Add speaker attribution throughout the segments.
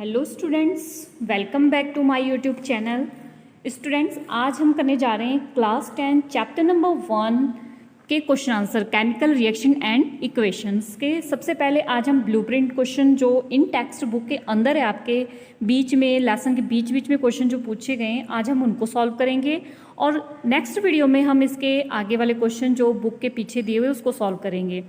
Speaker 1: Hello students, welcome back to my YouTube channel. Students, आज हम करने जा रहे हैं क्लास 10 चैप्टर नंबर 1 के question answer chemical reaction and equations के। सबसे पहले आज हम ब्लूप्रिंट क्वेश्चन जो इन टेक्स्ट बुक के अंदर है, आपके बीच में लेसन के बीच में क्वेश्चन जो पूछे गए हैं, आज हम उनको सॉल्व करेंगे। और नेक्स्ट वीडियो में हम इसके आगे वाले क्वेश्चन जो बुक के पीछे दिए हुए उसको सॉल्व करेंगे।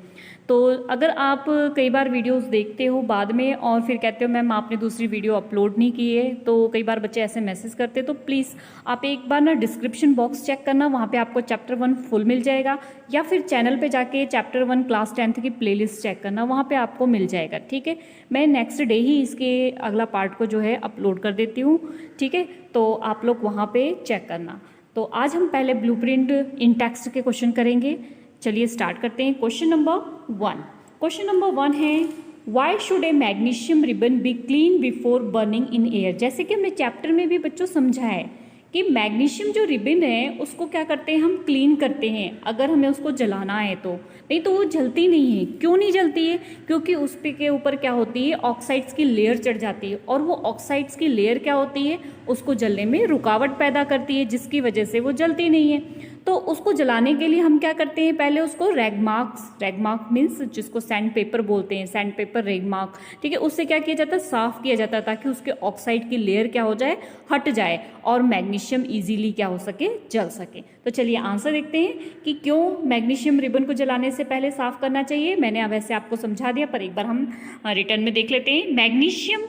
Speaker 1: तो अगर आप कई बार वीडियोस देखते हो बाद में और फिर कहते हो मैम आपने दूसरी वीडियो अपलोड नहीं की है, तो कई बार बच्चे ऐसे मैसेज करते हैं, तो प्लीज़ आप एक बार ना डिस्क्रिप्शन बॉक्स चेक करना, वहाँ पे आपको चैप्टर 1 फुल मिल जाएगा, या फिर चैनल पे जाके चैप्टर 1 क्लास 10th की प्लेलिस्ट चेक करना, वहाँ पे आपको मिल जाएगा। ठीक है, मैं नेक्स्ट डे ही इसके अगला पार्ट को जो है अपलोड कर देती हूँ। ठीक है, तो आप लोग वहाँ पर चेक करना। तो आज हम पहले ब्लूप्रिंट इन टेक्स्ट के क्वेश्चन करेंगे। चलिए स्टार्ट करते हैं। Question number 1। क्वेश्चन नंबर 1 है, why should A magnesium ribbon be clean before burning in air. जैसे कि हमने चैप्टर में भी बच्चों समझा है कि मैग्नीशियम जो रिबन है उसको क्या करते हैं, हम क्लीन करते हैं अगर हमें उसको जलाना है तो, नहीं तो वो जलती नहीं है। क्यों नहीं जलती है? क्योंकि उस पे के ऊपर क्या होती है, ऑक्साइड्स की लेयर चढ़ जाती है, और वो ऑक्साइड्स की लेयर क्या होती है, उसको जलने में रुकावट पैदा करती है, जिसकी वजह से वो जलती नहीं है। तो उसको जलाने के लिए हम क्या करते हैं, पहले उसको रैगमार्क मीन्स जिसको सैंड पेपर बोलते हैं, सैंड पेपर रैगमार्क, ठीक है, उससे क्या किया जाता है, साफ किया जाता है, ताकि उसके ऑक्साइड की लेयर क्या हो जाए, हट जाए, और मैग्नीशियम इजीली क्या हो सके, जल सके। तो चलिए आंसर देखते हैं कि क्यों मैग्नीशियम रिबन को जलाने से पहले साफ करना चाहिए। मैंने वैसे आपको समझा दिया, पर एक बार हम रिटर्न में देख लेते हैं। Magnesium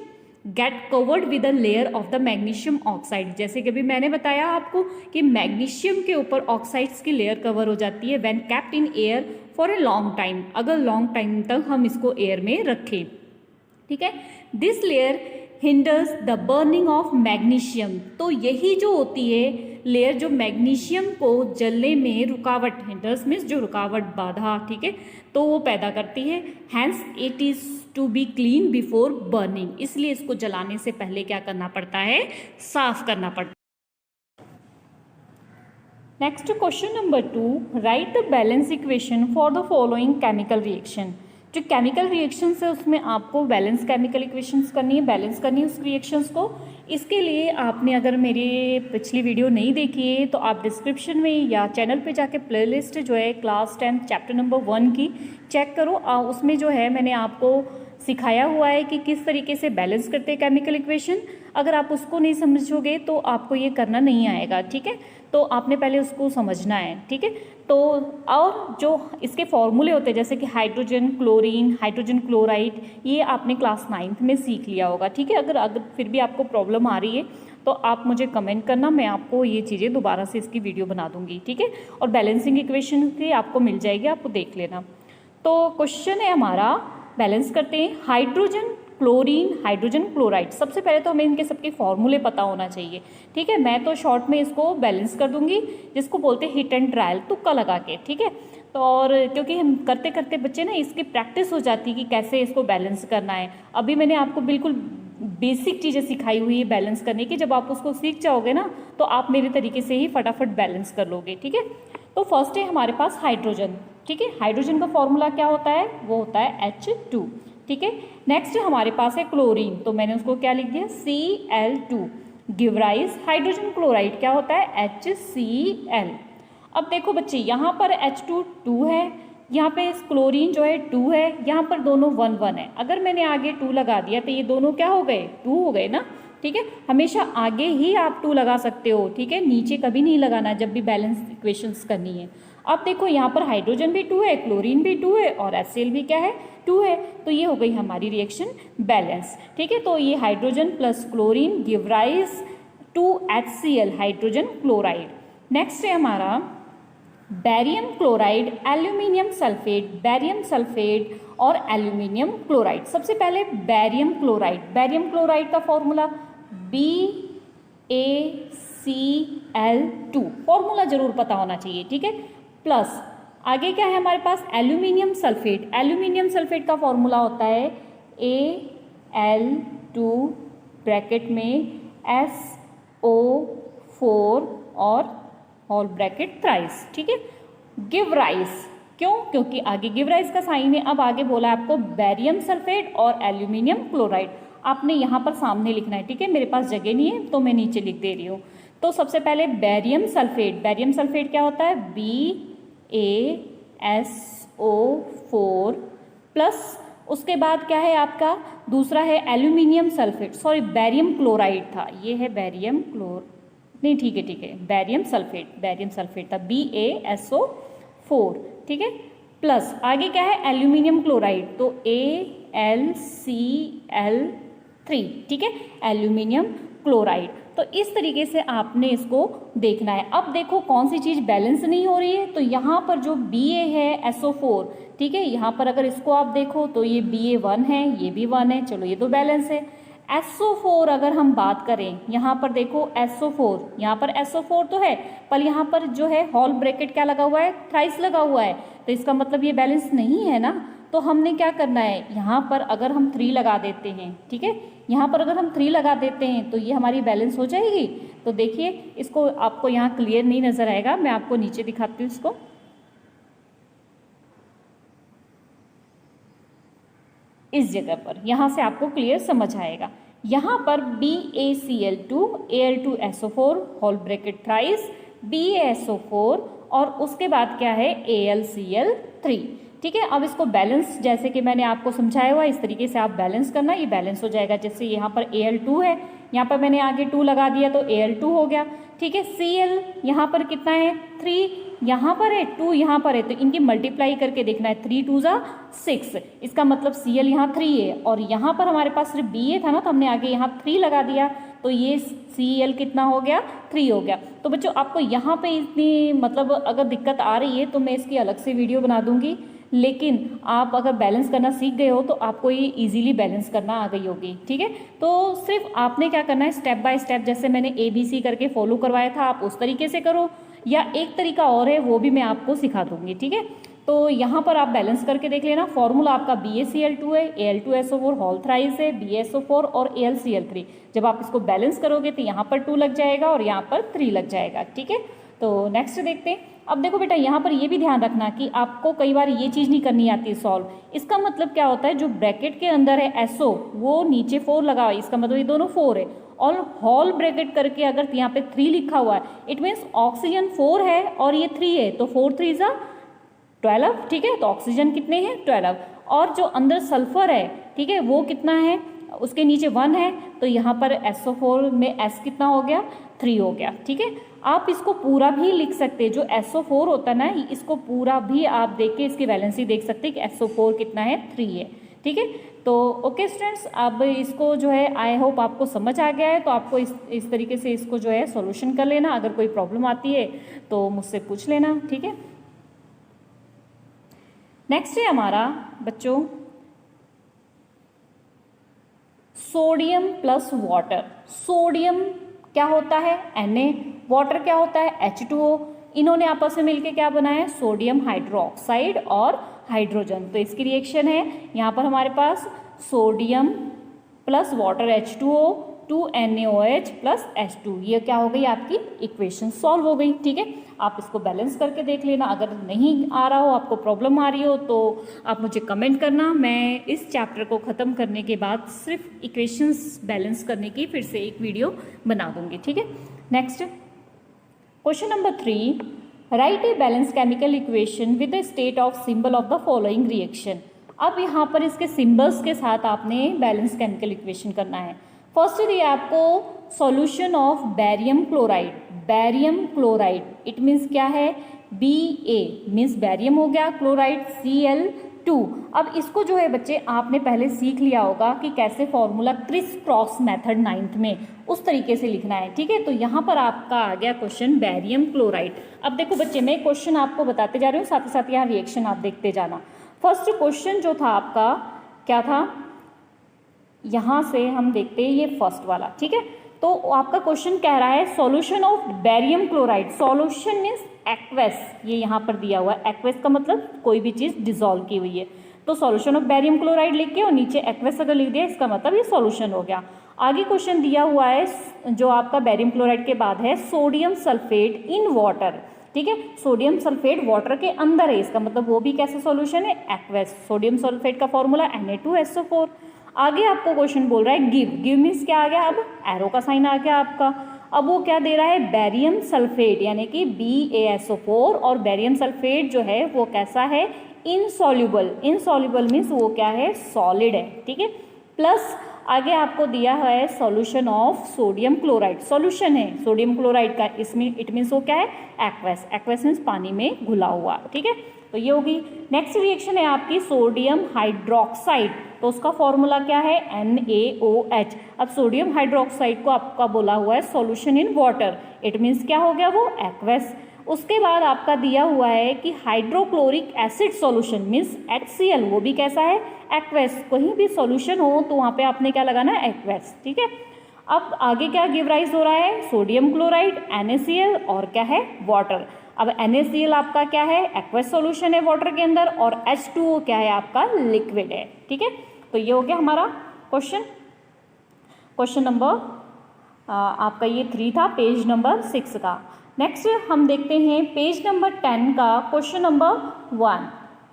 Speaker 1: get covered with a layer of the magnesium oxide. जैसे कि अभी मैंने बताया आपको कि मैग्नीशियम के ऊपर ऑक्साइड्स की लेयर कवर हो जाती है when kept in air for a long time, अगर लॉन्ग टाइम तक हम इसको एयर में रखें। ठीक है, this layer hinders the burning of magnesium. तो यही जो होती है लेयर, जो मैग्नीशियम को जलने में रुकावट, हिंडर्स मीन्स जो रुकावट, बाधा, ठीक है, तो वो पैदा करती है। Hence it is to be clean before burning, इसलिए इसको जलाने से पहले क्या करना पड़ता है, साफ करना पड़ता है। Next question number 2, right the balance equation for the following chemical reaction. जो केमिकल रिएक्शंस है उसमें आपको बैलेंस केमिकल इक्वेशंस करनी है, बैलेंस करनी है उस रिएक्शंस को। इसके लिए आपने अगर मेरी पिछली वीडियो नहीं देखी है तो आप डिस्क्रिप्शन में या चैनल पे जाके प्लेलिस्ट जो है क्लास 10 चैप्टर नंबर 1 की चेक करो। उसमें जो है मैंने आपको सिखाया हुआ है कि किस तरीके से बैलेंस करते हैं केमिकल इक्वेशन। अगर आप उसको नहीं समझोगे तो आपको ये करना नहीं आएगा। ठीक है, तो आपने पहले उसको समझना है। ठीक है, तो और जो इसके फॉर्मूले होते हैं जैसे कि हाइड्रोजन क्लोरीन, हाइड्रोजन क्लोराइड, ये आपने क्लास 9th में सीख लिया होगा। ठीक है, अगर फिर भी आपको प्रॉब्लम आ रही है तो आप मुझे कमेंट करना, मैं आपको ये चीज़ें दोबारा से इसकी वीडियो बना दूंगी। ठीक है, और बैलेंसिंग इक्वेशन भी आपको मिल जाएगी, आपको देख लेना। तो क्वेश्चन है हमारा, बैलेंस करते हैं हाइड्रोजन क्लोरीन, हाइड्रोजन क्लोराइड। सबसे पहले तो हमें इनके सबके फॉर्मूले पता होना चाहिए। ठीक है, मैं तो शॉर्ट में इसको बैलेंस कर दूंगी, जिसको बोलते हैं हिट एंड ट्रायल, तुक्का लगा के। ठीक है, तो और क्योंकि हम करते करते बच्चे ना इसकी प्रैक्टिस हो जाती है कि कैसे इसको बैलेंस करना है। अभी मैंने आपको बिल्कुल बेसिक चीज़ें सिखाई हुई है बैलेंस करने की, जब आप उसको सीख जाओगे ना तो आप मेरे तरीके से ही फटाफट बैलेंस कर लोगे। ठीक है, तो फर्स्ट है हमारे पास हाइड्रोजन। ठीक है, हाइड्रोजन का फॉर्मूला क्या होता है, वो होता है H2। ठीक है, नेक्स्ट हमारे पास है क्लोरीन, तो मैंने उसको क्या लिख दिया, Cl2। Give rise hydrogen chloride क्या होता है, HCl। अब देखो बच्चे, यहाँ पर H2 2 है, यहाँ पे क्लोरीन जो है 2 है, यहाँ पर दोनों 1 1 है। अगर मैंने आगे 2 लगा दिया तो ये दोनों क्या हो गए, 2 हो गए ना। ठीक है, हमेशा आगे ही आप 2 लगा सकते हो। ठीक है, नीचे कभी नहीं लगाना जब भी बैलेंस इक्वेशंस करनी है। अब देखो यहाँ पर हाइड्रोजन भी 2 है, क्लोरीन भी 2 है, और HCl भी क्या है, 2 है, तो ये हो गई हमारी रिएक्शन बैलेंस। ठीक है, तो ये hydrogen plus chlorine give rise to HCl, hydrogen chloride. Next है हमारा barium chloride, aluminium sulphate, barium sulphate और एल्यूमिनियम क्लोराइड। सबसे पहले बैरियम क्लोराइड, बैरियम क्लोराइड का फॉर्मूला BaCl2, फॉर्मूला जरूर पता होना चाहिए। ठीक है, प्लस आगे क्या है हमारे पास, एल्यूमिनियम सल्फेट। एल्यूमिनियम सल्फेट का फॉर्मूला होता है Al2 ब्रैकेट में SO4 और होल ब्रैकेट थ्राइस। ठीक है, गिव राइज, क्यों, क्योंकि आगे गिव राइज का साइन है। अब आगे बोला आपको बैरियम सल्फेट और एल्यूमिनियम क्लोराइड। आपने यहाँ पर सामने लिखना है, ठीक है। मेरे पास जगह नहीं है तो मैं नीचे लिख दे रही हूँ। तो सबसे पहले बैरियम सल्फेट, बैरियम सल्फेट क्या होता है, BaSO4 प्लस उसके बाद क्या है आपका दूसरा है aluminium sulphate, sorry barium chloride था, ये है बैरियम नहीं ठीक है बैरियम सल्फेट था BaSO4, ठीक है। प्लस आगे क्या है एल्यूमिनियम क्लोराइड, तो AlCl3, ठीक है, एल्यूमिनियम क्लोराइड। तो इस तरीके से आपने इसको देखना है। अब देखो कौन सी चीज़ बैलेंस नहीं हो रही है, तो यहाँ पर जो Ba है SO4, ठीक है, यहाँ पर अगर इसको आप देखो तो ये Ba1 है, ये भी 1 है, चलो ये तो बैलेंस है। SO4 अगर हम बात करें, यहाँ पर देखो SO4, यहाँ पर SO4 तो है पर यहाँ पर जो है होल ब्रैकेट क्या लगा हुआ है, थ्राइस लगा हुआ है, तो इसका मतलब ये बैलेंस नहीं है ना। तो हमने क्या करना है, यहाँ पर अगर हम 3 लगा देते हैं, ठीक है, यहाँ पर अगर हम 3 लगा देते हैं तो ये हमारी बैलेंस हो जाएगी। तो देखिए इसको आपको यहाँ क्लियर नहीं नजर आएगा, मैं आपको नीचे दिखाती हूँ इसको। इस जगह पर यहाँ से आपको क्लियर समझ आएगा। यहाँ पर BaCl2 Al2SO4 whole bracket thrice BaSO4 और उसके बाद क्या है AlCl3, ठीक है। अब इसको बैलेंस जैसे कि मैंने आपको समझाया हुआ इस तरीके से आप बैलेंस करना, ये बैलेंस हो जाएगा। जैसे यहाँ पर Al2 है, यहाँ पर मैंने आगे 2 लगा दिया तो Al2 हो गया, ठीक है। Cl यहाँ पर कितना है 3, यहाँ पर है 2, यहाँ पर है, तो इनकी मल्टीप्लाई करके देखना है, 3 2 जा 6, इसका मतलब Cl यहाँ 3 है और यहाँ पर हमारे पास सिर्फ Ba था ना, तो हमने आगे यहाँ 3 लगा दिया तो ये Cl कितना हो गया 3 हो गया। तो बच्चों आपको यहाँ पे इतनी मतलब अगर दिक्कत आ रही है तो मैं इसकी अलग से वीडियो बना दूंगी, लेकिन आप अगर बैलेंस करना सीख गए हो तो आपको ये इजीली बैलेंस करना आ गई होगी, ठीक है। तो सिर्फ आपने क्या करना है, स्टेप बाय स्टेप जैसे मैंने ABC करके फॉलो करवाया था आप उस तरीके से करो, या एक तरीका और है वो भी मैं आपको सिखा दूंगी, ठीक है। तो यहाँ पर आप बैलेंस करके देख लेना। फॉर्मूला आपका BaCl2 है, Al2SO4 होल थ्राइस है, BaSO4 और AlCl3। जब आप इसको बैलेंस करोगे तो यहाँ पर 2 लग जाएगा और यहाँ पर 3 लग जाएगा, ठीक है। तो नेक्स्ट देखते हैं। अब देखो बेटा यहाँ पर ये भी ध्यान रखना कि आपको कई बार ये चीज़ नहीं करनी आती है सॉल्व। इसका मतलब क्या होता है, जो ब्रैकेट के अंदर है SO वो नीचे 4 लगा हुआ है, इसका मतलब ये दोनों 4 है, और होल ब्रैकेट करके अगर यहाँ पे 3 लिखा हुआ है इट मीन्स ऑक्सीजन 4 है और ये 3 है, तो 4 3 जा 12, ठीक है। तो ऑक्सीजन कितने हैं 12, और जो अंदर सल्फर है, ठीक है, वो कितना है, उसके नीचे 1 है, तो यहाँ पर SO4 में S कितना हो गया 3 हो गया, ठीक है। आप इसको पूरा भी लिख सकते हैं, जो SO4 होता है ना इसको पूरा भी आप देख के इसकी वैलेंसी देख सकते हैं कि SO4 कितना है 3 है, ठीक है। तो ओके स्टूडेंट्स, अब इसको जो है आई होप आपको समझ आ गया है, तो आपको इस तरीके से इसको जो है सॉल्यूशन कर लेना। अगर कोई प्रॉब्लम आती है तो मुझसे पूछ लेना, ठीक है। नेक्स्ट है हमारा बच्चों सोडियम प्लस वाटर। सोडियम क्या होता है Na, वाटर क्या होता है H2O। इन्होंने आपस में मिलकर क्या बनाया, सोडियम हाइड्रोक्साइड और हाइड्रोजन। तो इसकी रिएक्शन है यहाँ पर हमारे पास sodium plus water H2O 2NaOH plus H2, ये क्या हो गई आपकी इक्वेशन सॉल्व हो गई, ठीक है। आप इसको बैलेंस करके देख लेना। अगर नहीं आ रहा हो, आपको प्रॉब्लम आ रही हो तो आप मुझे कमेंट करना। मैं इस चैप्टर को ख़त्म करने के बाद सिर्फ इक्वेशंस बैलेंस करने की फिर से एक वीडियो बना दूंगी, ठीक है। Next question number 3, right a balance chemical equation with the state of symbol of the following reaction. अब यहाँ पर इसके सिंबल्स के साथ आपने बैलेंस केमिकल इक्वेशन करना है। फर्स्ट दिया आपको solution of barium chloride. Barium chloride it means क्या है, Ba मीन्स बैरियम हो गया, क्लोराइड Cl2। अब इसको जो है बच्चे आपने पहले सीख लिया होगा कि कैसे formula criss cross method 9th में उस तरीके से लिखना है, ठीक है। तो यहाँ पर आपका आ गया क्वेश्चन बैरियम क्लोराइड। अब देखो बच्चे मैं क्वेश्चन आपको बताते जा रही हूँ, साथ ही साथ यहाँ रिएक्शन आप देखते जाना। फर्स्ट क्वेश्चन जो था आपका क्या था, यहाँ से हम देखते हैं ये फर्स्ट वाला, ठीक है। तो आपका क्वेश्चन कह रहा है solution of barium chloride. Solution means aqueous, ये यहाँ पर दिया हुआ है। एक्वेस का मतलब कोई भी चीज़ डिसॉल्व की हुई है। तो सॉल्यूशन ऑफ बैरियम क्लोराइड लिख के और नीचे एक्वेस अगर लिख दिया इसका मतलब ये सॉल्यूशन हो गया। आगे क्वेश्चन दिया हुआ है जो आपका बैरियम क्लोराइड के बाद है सोडियम सल्फेट इन वाटर, ठीक है। सोडियम सल्फेट वाटर के अंदर है, इसका मतलब वो भी कैसे सॉल्यूशन है, एक्वेस। सोडियम सल्फेट का फॉर्मूला Na2SO4। आगे आपको क्वेश्चन बोल रहा है गिव मीन्स क्या आ गया, अब एरो का साइन आ गया आपका। अब वो क्या दे रहा है, बेरियम सल्फेट यानी कि BaSO4, और बेरियम सल्फेट जो है वो कैसा है, इनसॉल्युबल मीन्स वो क्या है, सॉलिड है, ठीक है। प्लस आगे आपको दिया है solution of sodium chloride, solution है सोडियम क्लोराइड का, इसमें इट मीन्स वो क्या है, एक्वस मीन्स पानी में घुला हुआ, ठीक है। तो ये होगी। नेक्स्ट रिएक्शन है आपकी सोडियम हाइड्रोक्साइड, तो उसका फॉर्मूला क्या है, NaOH। अब सोडियम हाइड्रोक्साइड को आपका बोला हुआ है solution in water, it means क्या हो गया वो, एक्वस। उसके बाद आपका दिया हुआ है कि hydrochloric acid solution means HCl, वो भी कैसा है, एक्वस। कहीं भी सॉल्यूशन हो तो वहाँ पे आपने क्या लगाना है, एक्वस, ठीक है। अब आगे क्या गिव राइज हो रहा है, सोडियम क्लोराइड, NaCl और क्या है, वाटर। अब NaCl आपका क्या है, एक्वस सॉल्यूशन है वाटर के अंदर, और H2O क्या है आपका, लिक्विड है, ठीक है। तो ये हो गया हमारा क्वेश्चन नंबर आपका ये 3 था, पेज नंबर 6 का। नेक्स्ट हम देखते हैं पेज नंबर 10 का question number 1।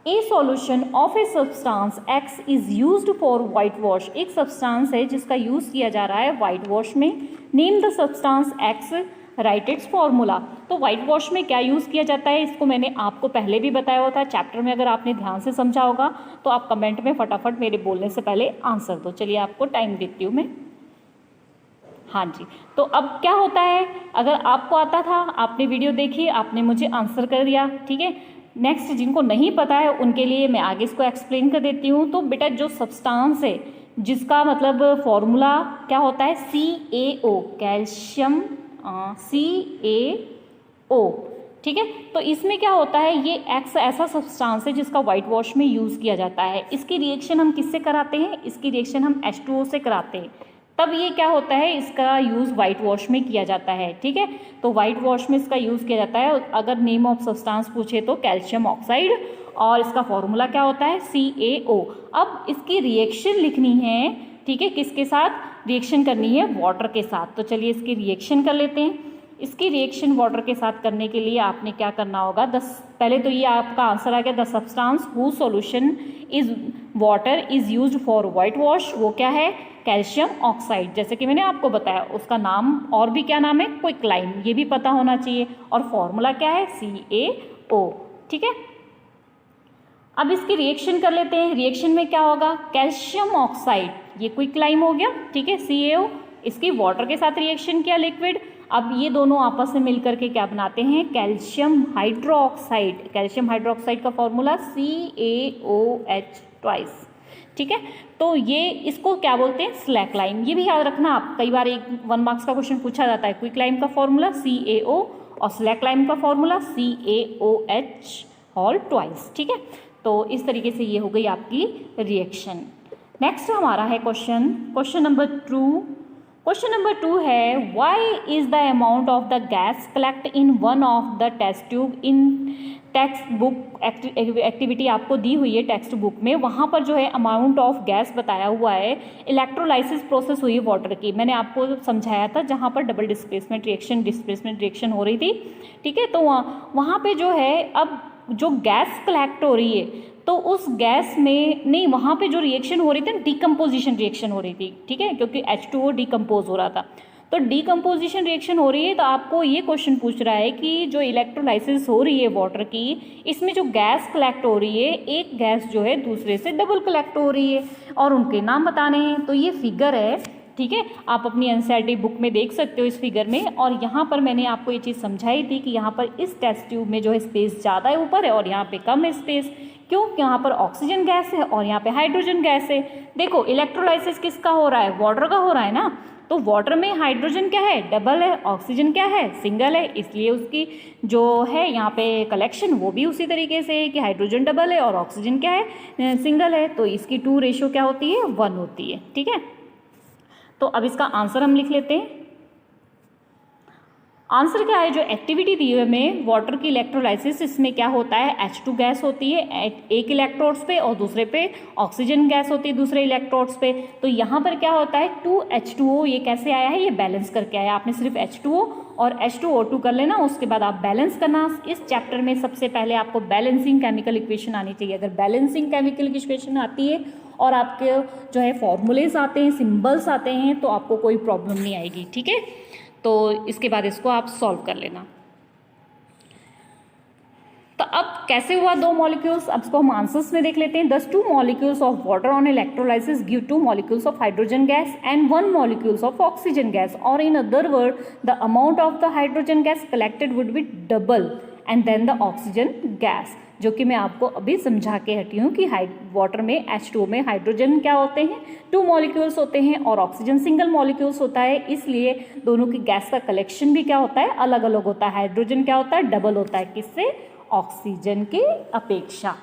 Speaker 1: A solution of a substance X is used for white wash, एक सब्सटेंस है जिसका यूज किया जा रहा है वाइट वॉश में। Name the substance X, right it's formula. तो वाइट वॉश में क्या यूज़ किया जाता है, इसको मैंने आपको पहले भी बताया हुआ था चैप्टर में, अगर आपने ध्यान से समझा होगा तो आप कमेंट में फटाफट मेरे बोलने से पहले आंसर दो। चलिए आपको टाइम देती हूँ मैं। हाँ जी, तो अब क्या होता है, अगर आपको आता था, आपने वीडियो देखी, आपने मुझे आंसर कर दिया, ठीक है। नेक्स्ट जिनको नहीं पता है उनके लिए मैं आगे इसको एक्सप्लेन कर देती हूँ। तो बेटा जो सब्सटेंस है जिसका मतलब फॉर्मूला क्या होता है, CaO, कैल्शियम CaO, ठीक है। तो इसमें क्या होता है, ये X ऐसा सब्सटेंस है जिसका वाइट वॉश में यूज़ किया जाता है। इसकी रिएक्शन हम किससे कराते हैं, इसकी रिएक्शन हम H2O से कराते हैं, तब ये क्या होता है, इसका यूज़ वाइट वॉश में किया जाता है, ठीक है। तो वाइट वॉश में इसका यूज़ किया जाता है। अगर नेम ऑफ सब्सटेंस पूछे तो कैल्शियम ऑक्साइड, और इसका फॉर्मूला क्या होता है, CaO। अब इसकी रिएक्शन लिखनी है, ठीक है, किसके साथ रिएक्शन करनी है, वाटर के साथ। तो चलिए इसकी रिएक्शन कर लेते हैं। इसकी रिएक्शन वाटर के साथ करने के लिए आपने क्या करना होगा, पहले तो ये आपका आंसर आ गया, the substance whose solution is water is used for white wash, वो क्या है, कैल्शियम ऑक्साइड। जैसे कि मैंने आपको बताया उसका नाम और भी क्या नाम है, क्विकलाइम, ये भी पता होना चाहिए, और फॉर्मूला क्या है, CaO, ठीक है। अब इसकी रिएक्शन कर लेते हैं। रिएक्शन में क्या होगा, कैल्शियम ऑक्साइड, ये क्विकलाइम हो गया, ठीक है, CaO, इसकी वाटर के साथ रिएक्शन किया, लिक्विड। अब ये दोनों आपस में मिलकर के क्या बनाते हैं, कैल्शियम हाइड्रोक्साइड। कैल्शियम हाइड्रोक्साइड का फॉर्मूला CaOH ट्वाइस, ठीक है। तो ये इसको क्या बोलते हैं, स्लैक लाइम। ये भी याद रखना आप, कई बार 1 मार्क्स का क्वेश्चन पूछा जाता है। क्विक लाइम का फॉर्मूला CaO और स्लैक लाइम का फॉर्मूला CaOH होल ट्वाइस, ठीक है। तो इस तरीके से ये हो गई आपकी रिएक्शन। नेक्स्ट हमारा है क्वेश्चन नंबर 2। क्वेश्चन नंबर 2 है, why is the amount of the gas collect in one of the test tube in text book activity आपको दी हुई है टेक्स्ट बुक में, वहाँ पर जो है अमाउंट ऑफ गैस बताया हुआ है। इलेक्ट्रोलाइसिस प्रोसेस हुई है वाटर की, मैंने आपको समझाया था, जहाँ पर डबल डिस्प्लेसमेंट रिएक्शन हो रही थी, ठीक है। तो वहाँ पे जो है अब जो गैस कलेक्ट हो रही है, तो उस गैस में नहीं, वहाँ पे जो रिएक्शन हो रही थी, डिकम्पोजिशन रिएक्शन हो रही थी, ठीक है, क्योंकि H2O डिकम्पोज हो रहा था। तो डिकम्पोजिशन रिएक्शन हो रही है, तो आपको ये क्वेश्चन पूछ रहा है कि जो इलेक्ट्रोलाइसिस हो रही है वाटर की, इसमें जो गैस कलेक्ट हो रही है, एक गैस जो है दूसरे से डबल कलेक्ट हो रही है, और उनके नाम बताने हैं। तो ये फिगर है, ठीक है, आप अपनी एनसीईआरटी बुक में देख सकते हो इस फिगर में। और यहाँ पर मैंने आपको ये चीज़ समझाई थी कि यहाँ पर इस टेस्ट ट्यूब में जो है स्पेस ज़्यादा है ऊपर है, और यहाँ पे कम है स्पेस, क्यों, यहाँ पर ऑक्सीजन गैस है और यहाँ पे हाइड्रोजन गैस है। देखो इलेक्ट्रोलाइसिस किसका हो रहा है, वाटर का हो रहा है ना, तो वाटर में हाइड्रोजन क्या है, डबल है, ऑक्सीजन क्या है, सिंगल है, इसलिए उसकी जो है यहाँ पे कलेक्शन वो भी उसी तरीके से है कि हाइड्रोजन डबल है और ऑक्सीजन क्या है, सिंगल है। तो इसकी 2 रेशो क्या होती है, 1 होती है, ठीक है। तो अब इसका आंसर हम लिख लेते हैं। आंसर क्या है, जो एक्टिविटी दी है हमें वाटर की इलेक्ट्रोलाइसिस, इसमें क्या होता है, H2 गैस होती है एक इलेक्ट्रोड्स पे और दूसरे पे ऑक्सीजन गैस होती है दूसरे इलेक्ट्रोड्स पे। तो यहाँ पर क्या होता है 2H2O, ये कैसे आया है, ये बैलेंस करके आया। आपने सिर्फ H2O और H2O2 कर लेना, उसके बाद आप बैलेंस करना। इस चैप्टर में सबसे पहले आपको बैलेंसिंग केमिकल इक्वेशन आनी चाहिए। अगर बैलेंसिंग केमिकल इक्वेशन आती है और आपके जो है फॉर्मूलेज आते हैं, सिंबल्स आते हैं, तो आपको कोई प्रॉब्लम नहीं आएगी। ठीक है, तो इसके बाद इसको आप सॉल्व कर लेना। तो अब कैसे हुआ 2 मॉलिक्यूल्स, अब इसको हम आंसर्स में देख लेते हैं। Thus 2 molecules of water on electrolysis give 2 molecules of hydrogen gas and 1 molecules of oxygen gas, और in other word the amount of the hydrogen gas collected would be double and then the oxygen gas, जो कि मैं आपको अभी समझा के हटी हूँ कि वाटर में H2O में हाइड्रोजन क्या होते हैं, 2 मॉलिक्यूल्स होते हैं और ऑक्सीजन सिंगल मॉलिक्यूल्स होता है, इसलिए दोनों की गैस का कलेक्शन भी क्या होता है, अलग अलग होता है। हाइड्रोजन क्या होता है, डबल होता है, किससे, ऑक्सीजन के अपेक्षा।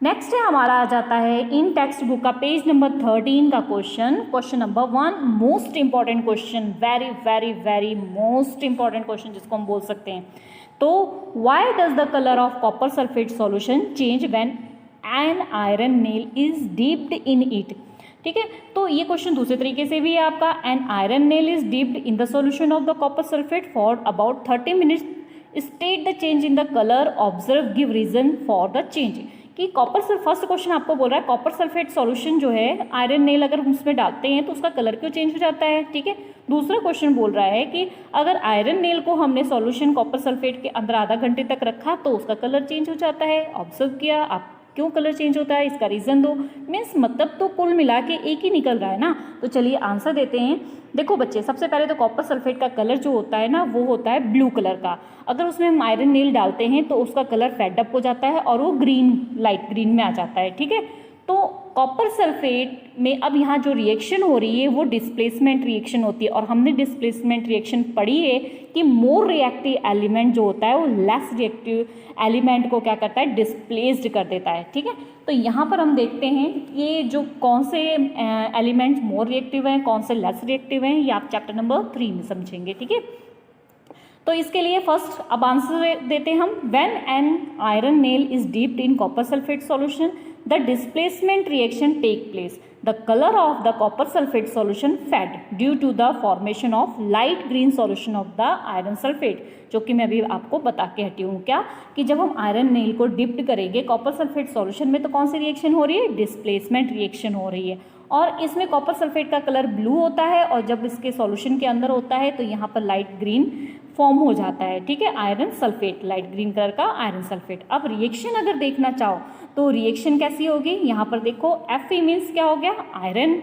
Speaker 1: नेक्स्ट है हमारा आ जाता है इन टेक्स्ट बुक का पेज नंबर 13 का question number 1, most important question, very very very most important question जिसको हम बोल सकते हैं। तो why does the colour of copper sulphate solution change when an iron nail is dipped in it. ठीक है, तो ये क्वेश्चन दूसरे तरीके से भी है आपका, an iron nail is dipped in the solution of the copper sulphate for about 30 minutes, state the change in the colour, observe, give reason for the change. कि कॉपर फर्स्ट क्वेश्चन आपको बोल रहा है कॉपर सल्फेट सॉल्यूशन जो है, iron nail अगर हम उसमें डालते हैं तो उसका कलर क्यों चेंज हो जाता है। ठीक है, दूसरा क्वेश्चन बोल रहा है कि अगर आयरन नेल को हमने सॉल्यूशन कॉपर सल्फेट के अंदर आधा घंटे तक रखा तो उसका कलर चेंज हो जाता है। ऑब्जर्व किया, आप क्यों कलर चेंज होता है, इसका रीज़न दो। मीन्स मतलब तो कुल मिला के एक ही निकल रहा है ना। तो चलिए आंसर देते हैं। देखो बच्चे, सबसे पहले तो कॉपर सल्फेट का कलर जो होता है ना वो होता है ब्लू कलर का। अगर उसमें हम आयरन नेल डालते हैं तो उसका कलर फेड अप हो जाता है और वो ग्रीन, लाइट ग्रीन में आ जाता है। ठीक है, तो कॉपर सल्फेट में अब यहाँ जो रिएक्शन हो रही है वो डिस्प्लेसमेंट रिएक्शन होती है, और हमने डिस्प्लेसमेंट रिएक्शन पढ़ी है कि मोर रिएक्टिव एलिमेंट जो होता है वो लेस रिएक्टिव एलिमेंट को क्या करता है, डिस्प्लेस्ड कर देता है। ठीक है, तो यहाँ पर हम देखते हैं ये जो कौन से एलिमेंट्स मोर रिएक्टिव हैं, कौन से लेस रिएक्टिव हैं, ये आप चैप्टर नंबर 3 में समझेंगे। ठीक है, तो इसके लिए फर्स्ट अब आंसर देते हैं हम। When an iron nail is dipped in copper sulphate solution the displacement reaction take place. The color of the copper sulfate solution fed due to the formation of light green solution of the iron sulfate, जो कि मैं अभी आपको बता के हटी हूँ क्या कि जब हम आयरन नेल को डिप्ड करेंगे कॉपर सल्फेट सॉल्यूशन में तो कौन सी रिएक्शन हो रही है, डिस्प्लेसमेंट रिएक्शन हो रही है, और इसमें कॉपर सल्फेट का कलर ब्लू होता है और जब इसके सॉल्यूशन के अंदर होता है तो यहाँ पर लाइट ग्रीन फॉर्म हो जाता है। ठीक है, iron sulphate, light green colour का आयरन सल्फेट। अब रिएक्शन अगर देखना चाहो तो रिएक्शन कैसी होगी, यहाँ पर देखो Fe मीन्स क्या हो गया, आयरन।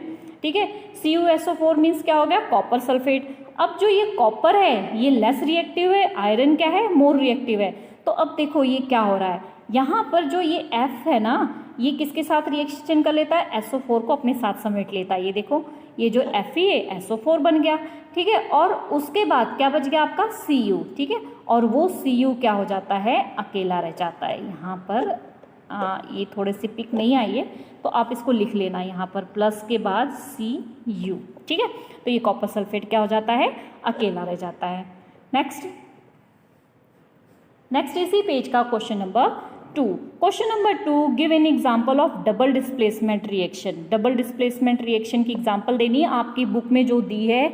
Speaker 1: ठीक है, CuSO4 मीन्स क्या हो गया, कॉपर सल्फेट। अब जो ये कॉपर है ये लेस रिएक्टिव है, आयरन क्या है, मोर रिएक्टिव है। तो अब देखो ये क्या हो रहा है, यहाँ पर जो ये F है ना ये किसके साथ रिएक्शन कर लेता है, SO4 को अपने साथ समेट लेता है। ये देखो ये जो Fe है SO4 बन गया। ठीक है, और उसके बाद क्या बच गया आपका Cu। ठीक है, और वो Cu क्या हो जाता है, अकेला रह जाता है। यहाँ पर ये थोड़े से पिक नहीं आई है तो आप इसको लिख लेना यहाँ पर प्लस के बाद Cu। ठीक है, तो ये कॉपर सल्फेट क्या हो जाता है, अकेला रह जाता है। नेक्स्ट इसी पेज का question number 2। Question number 2, give an example of double displacement reaction. Double displacement reaction की एग्जांपल देनी है, आपकी बुक में जो दी है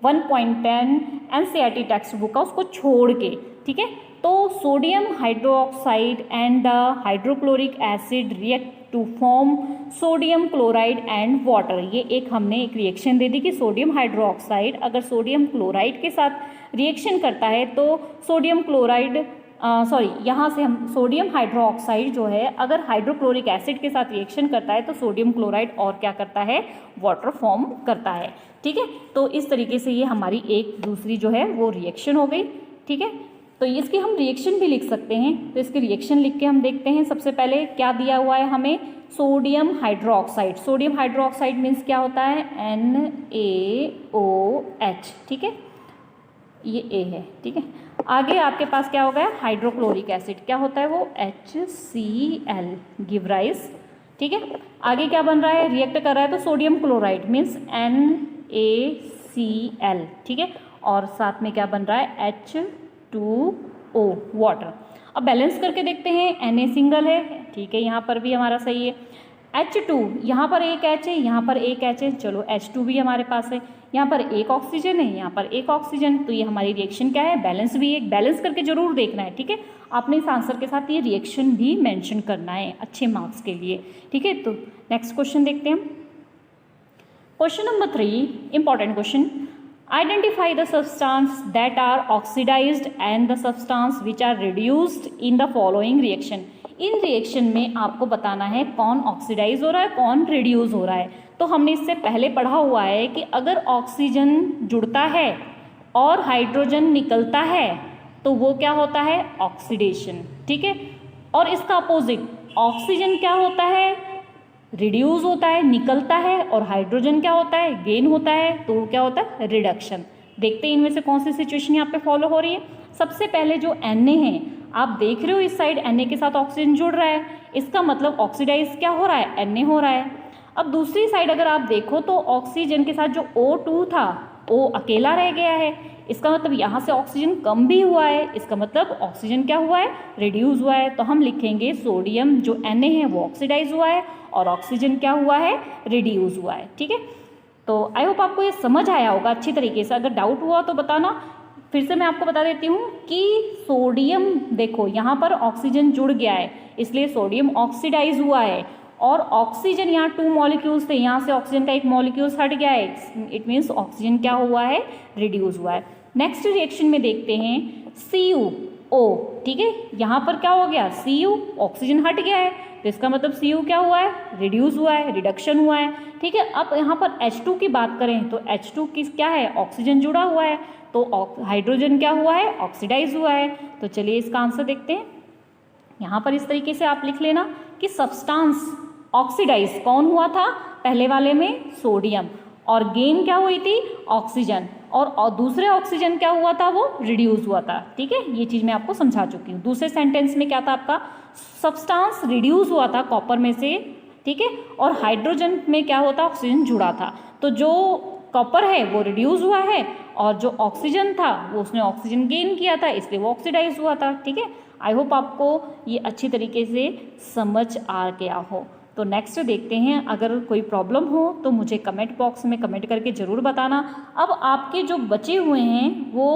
Speaker 1: 1.10 NCERT टेक्स्ट बुक का उसको छोड़ के। ठीक है, तो sodium hydroxide and the hydrochloric acid react to form sodium chloride and water. ये एक हमने एक रिएक्शन दे दी कि सोडियम हाइड्रोक्साइड अगर सोडियम क्लोराइड के साथ रिएक्शन करता है तो सोडियम क्लोराइड यहाँ से हम सोडियम हाइड्रोक्साइड जो है अगर हाइड्रोक्लोरिक एसिड के साथ रिएक्शन करता है तो सोडियम क्लोराइड और क्या करता है, वाटर फॉर्म करता है। ठीक है, तो इस तरीके से ये हमारी एक दूसरी जो है वो रिएक्शन हो गई। ठीक है, तो इसकी हम रिएक्शन भी लिख सकते हैं। तो इसकी रिएक्शन लिख के हम देखते हैं। सबसे पहले क्या दिया हुआ है हमें, sodium hydroxide. Sodium hydroxide means क्या होता है, NaOH। ठीक है, ये A है। ठीक है, आगे आपके पास क्या हो गया, हाइड्रोक्लोरिक एसिड क्या होता है वो HCl, गिव राइस। ठीक है, आगे क्या बन रहा है, रिएक्ट कर रहा है तो सोडियम क्लोराइड मीन्स NaCl। ठीक है, और साथ में क्या बन रहा है H2O वाटर। अब बैलेंस करके देखते हैं, Na सिंगल है, ठीक है, यहाँ पर भी हमारा सही है। H2, यहाँ पर एक H है, यहाँ पर एक H है, चलो H2 भी हमारे पास है, यहाँ पर एक ऑक्सीजन है, यहाँ पर एक ऑक्सीजन, तो ये हमारी रिएक्शन क्या है, बैलेंस भी है। बैलेंस करके जरूर देखना है, ठीक है, आपने इस आंसर के साथ ये रिएक्शन भी मेंशन करना है अच्छे मार्क्स के लिए, ठीक है। तो नेक्स्ट क्वेश्चन देखते हैं, question number 3, important question. Identify the substance that are oxidised and the substance which are reduced in the following reaction. इन रिएक्शन में आपको बताना है कौन ऑक्सीडाइज हो रहा है, कौन रिड्यूस हो रहा है। तो हमने इससे पहले पढ़ा हुआ है कि अगर ऑक्सीजन जुड़ता है और हाइड्रोजन निकलता है तो वो क्या होता है, ऑक्सीडेशन, ठीक है। और इसका अपोजिट ऑक्सीजन क्या होता है, रिड्यूस होता है, निकलता है, और हाइड्रोजन क्या होता है, गेन होता है, तो वो क्या होता है, रिडक्शन। देखते हैं इनमें से कौन सी सिचुएशन यहाँ पे फॉलो हो रही है। सबसे पहले जो Na है, आप देख रहे हो इस साइड Na के साथ ऑक्सीजन जुड़ रहा है, इसका मतलब ऑक्सीडाइज क्या हो रहा है, Na हो रहा है। अब दूसरी साइड अगर आप देखो तो ऑक्सीजन के साथ जो O2 था वो अकेला रह गया है, इसका मतलब यहाँ से ऑक्सीजन कम भी हुआ है, इसका मतलब ऑक्सीजन क्या हुआ है, रिड्यूस हुआ है। तो हम लिखेंगे सोडियम जो Na है वो ऑक्सीडाइज हुआ है और ऑक्सीजन क्या हुआ है, रिड्यूस हुआ है, ठीक है। तो आई होप आपको ये समझ आया होगा अच्छी तरीके से। अगर डाउट हुआ तो बताना। फिर से मैं आपको बता देती हूँ कि सोडियम, देखो यहाँ पर ऑक्सीजन जुड़ गया है इसलिए सोडियम ऑक्सीडाइज हुआ है, और ऑक्सीजन यहाँ 2 मॉलिक्यूल्स थे, यहाँ से ऑक्सीजन का एक मॉलिक्यूल्स हट गया है, इट मीन्स ऑक्सीजन क्या हुआ है, रिड्यूस हुआ है। नेक्स्ट रिएक्शन में देखते हैं CuO, ठीक है, यहाँ पर क्या हो गया, Cu, ऑक्सीजन हट गया है तो इसका मतलब Cu क्या हुआ है, रिड्यूस हुआ है, रिडक्शन हुआ है, ठीक है। अब यहाँ पर H2 की बात करें तो H2 किस क्या है, ऑक्सीजन जुड़ा हुआ है, तो हाइड्रोजन क्या हुआ है, ऑक्सीडाइज हुआ है। तो चलिए इसका आंसर देखते हैं। यहाँ पर इस तरीके से आप लिख लेना कि सब्सटेंस ऑक्सीडाइज कौन हुआ था, पहले वाले में सोडियम, और गेन क्या हुई थी, ऑक्सीजन, और दूसरे ऑक्सीजन क्या हुआ था, वो रिड्यूस हुआ था, ठीक है। ये चीज़ मैं आपको समझा चुकी हूँ। दूसरे सेंटेंस में क्या था आपका, सब्सटेंस रिड्यूस हुआ था कॉपर में से, ठीक है, और हाइड्रोजन में क्या होता, ऑक्सीजन जुड़ा था। तो जो कॉपर है वो रिड्यूस हुआ है और जो ऑक्सीजन था वो उसने ऑक्सीजन गेन किया था इसलिए वो ऑक्सीडाइज हुआ था, ठीक है। आई होप आपको ये अच्छी तरीके से समझ आ गया हो। तो नेक्स्ट देखते हैं, अगर कोई प्रॉब्लम हो तो मुझे कमेंट बॉक्स में कमेंट करके ज़रूर बताना। अब आपके जो बचे हुए हैं वो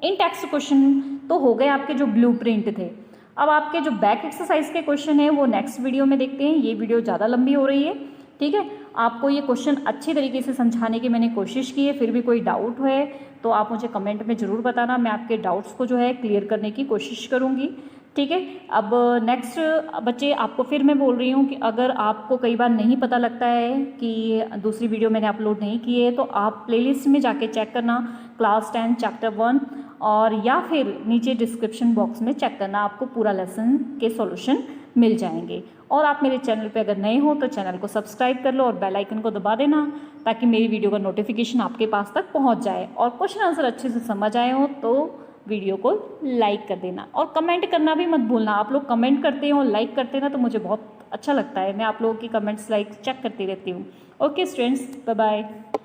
Speaker 1: इन टेक्स्ट क्वेश्चन तो हो गए आपके जो ब्लूप्रिंट थे। अब आपके जो बैक एक्सरसाइज के क्वेश्चन हैं वो नेक्स्ट वीडियो में देखते हैं। ये वीडियो ज़्यादा लंबी हो रही है, ठीक है। आपको ये क्वेश्चन अच्छी तरीके से समझाने की मैंने कोशिश की है, फिर भी कोई डाउट है तो आप मुझे कमेंट में ज़रूर बताना, मैं आपके डाउट्स को जो है क्लियर करने की कोशिश करूँगी, ठीक है। अब नेक्स्ट बच्चे, आपको फिर मैं बोल रही हूँ कि अगर आपको कई बार नहीं पता लगता है कि दूसरी वीडियो मैंने अपलोड नहीं की है तो आप प्लेलिस्ट में जाके चेक करना, क्लास 10 चैप्टर 1, और या फिर नीचे डिस्क्रिप्शन बॉक्स में चेक करना, आपको पूरा लेसन के सॉल्यूशन मिल जाएंगे। और आप मेरे चैनल पे अगर नए हो तो चैनल को सब्सक्राइब कर लो और बेल आइकन को दबा देना ताकि मेरी वीडियो का नोटिफिकेशन आपके पास तक पहुंच जाए। और क्वेश्चन आंसर अच्छे से समझ आए हो तो वीडियो को लाइक कर देना और कमेंट करना भी मत भूलना। आप लोग कमेंट करते हो, लाइक करते हैं ना, तो मुझे बहुत अच्छा लगता है। मैं आप लोगों की कमेंट्स लाइक चेक करती रहती हूँ। Okay students, bye bye.